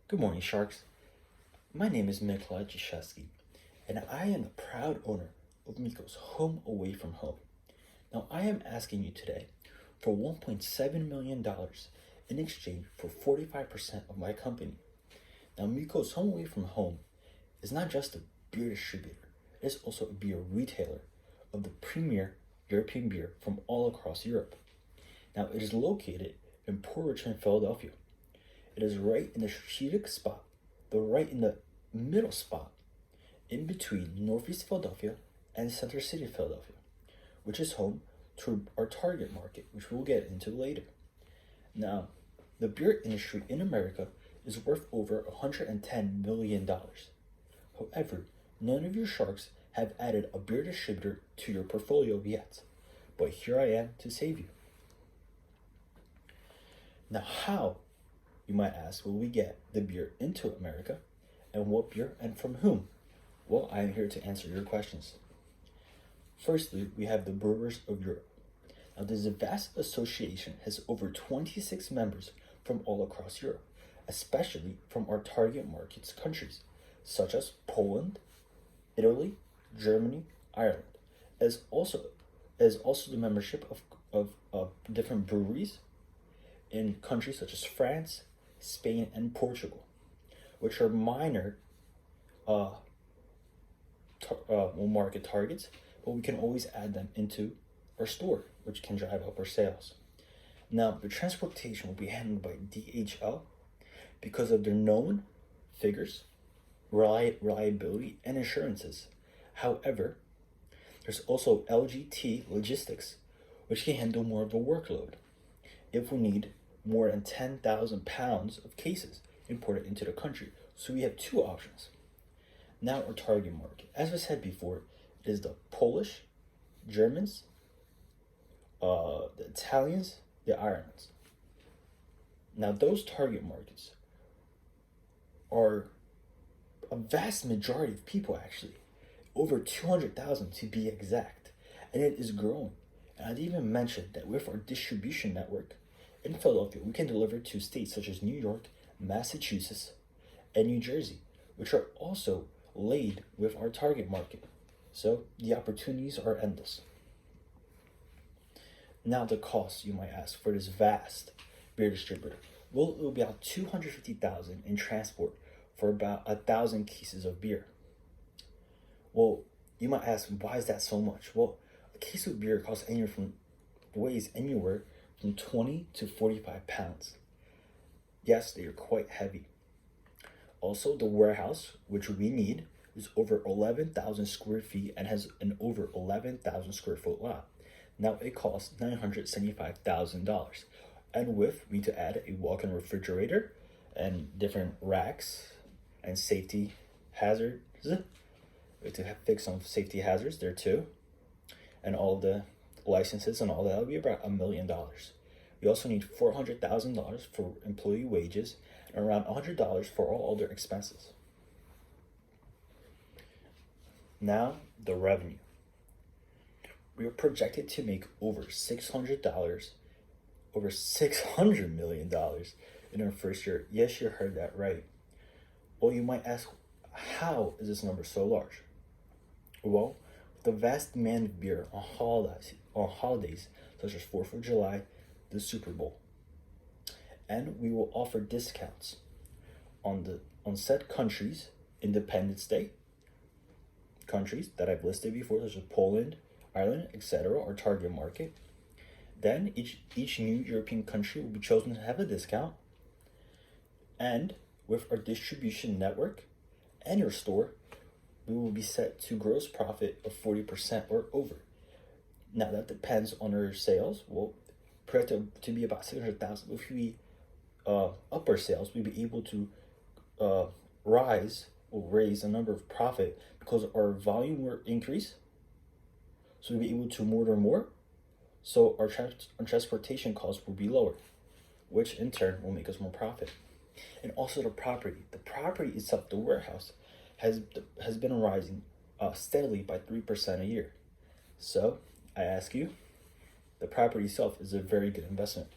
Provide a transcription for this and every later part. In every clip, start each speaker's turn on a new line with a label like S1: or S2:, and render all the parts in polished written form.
S1: Good morning, Sharks. My name is Mikola Jashevsky, and I am the proud owner of Miko's Home Away from Home. Now, I am asking you today for $1.7 million in exchange for 45% of my company. Now, Miko's Home Away from Home is not just a beer distributor, it is also a beer retailer of the premier European beer from all across Europe. Now, it is located in Port Richmond, Philadelphia. It is right in the strategic spot, right in the middle spot, in between Northeast Philadelphia and Center City, Philadelphia, which is home to our target market, which we'll get into later. Now, the beer industry in America is worth over $110 million. However, none of your sharks have added a beer distributor to your portfolio yet, but here I am to save you. Now, how, you might ask, will we get the beer into America, and what beer and from whom? Well, I am here to answer your questions. Firstly, we have the Brewers of Europe. Now, this vast association has over 26 members from all across Europe, especially from our target markets countries, such as Poland, Italy, Germany, Ireland, as also the membership of different breweries in countries such as France, Spain, and Portugal, which are minor market targets, but we can always add them into our store, which can drive up our sales. Now, the transportation will be handled by DHL because of their known figures, reliability, and assurances. However, there's also LGT Logistics, which can handle more of the workload if we need more than 10,000 pounds of cases imported into the country. So we have two options. Now, our target market, as I said before, it is the Polish, Germans, the Italians, the Irelands. Now, those target markets are a vast majority of people, actually, over 200,000 to be exact, and it is growing. And I'd even mention that with our distribution network in Philadelphia, we can deliver to states such as New York, Massachusetts, and New Jersey, which are also laid with our target market. So the opportunities are endless. Now, the cost, you might ask, for this vast beer distributor. Well, it will be about $250,000 in transport for about 1,000 cases of beer. Well, you might ask, why is that so much? Well, a case of beer weighs anywhere from 20 to 45 pounds. Yes, they are quite heavy. Also, the warehouse, which we need, is over 11,000 square feet and has an over 11,000 square foot lot. Now, it costs $975,000. And we need to add a walk-in refrigerator and different racks and safety hazards. We have to fix some safety hazards there too. And all the licenses and all that will be about $1 million. We also need $400,000 for employee wages and around $100 for all other expenses. Now, the revenue. We are projected to make over $600 million in our first year. Yes, you heard that right. Well, you might ask, how is this number so large? Well, the vast demand of beer on holidays such as 4th of July, the Super Bowl. And we will offer discounts on said countries, Independence Day, countries that I've listed before, such as Poland, Ireland, etc., our target market. Then each new European country will be chosen to have a discount. And with our distribution network and your store, we will be set to gross profit of 40% or over. Now, that depends on our sales. We'll project to be about 600,000. If we up our sales, we'll be able to raise the number of profit because our volume will increase. So we'll be able to order more. So our transportation costs will be lower, which in turn will make us more profit. And also the property. The property itself, the warehouse, has been rising steadily by 3% a year. So I ask you, the property itself is a very good investment.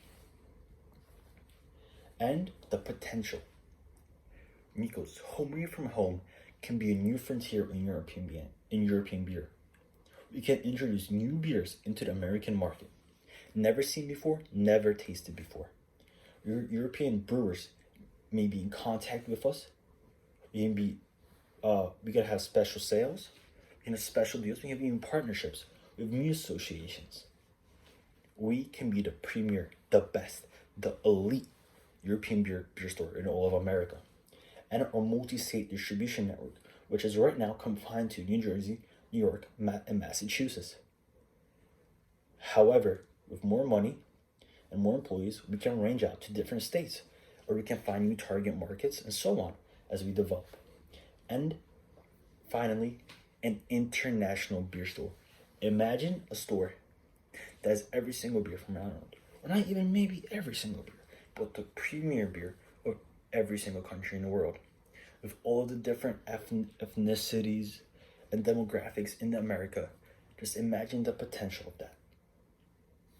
S1: And the potential. Mikos, Homebrew from Home, can be a new frontier in European beer. We can introduce new beers into the American market. Never seen before, never tasted before. European brewers may be in contact with us. We can have special sales, we can have special deals, we can have even partnerships with new associations. We can be the premier, the best, the elite European beer store in all of America. And our multi-state distribution network, which is right now confined to New Jersey, New York, and Massachusetts. However, with more money and more employees, we can range out to different states, or we can find new target markets and so on as we develop. And finally, an international beer store. Imagine a store that has every single beer from around the world, or not even maybe every single beer, but the premier beer of every single country in the world, with all of the different ethnicities and demographics in America. Just imagine the potential of that.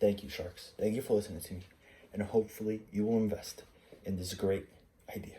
S1: Thank you, Sharks. Thank you for listening to me, and hopefully you will invest in this great idea.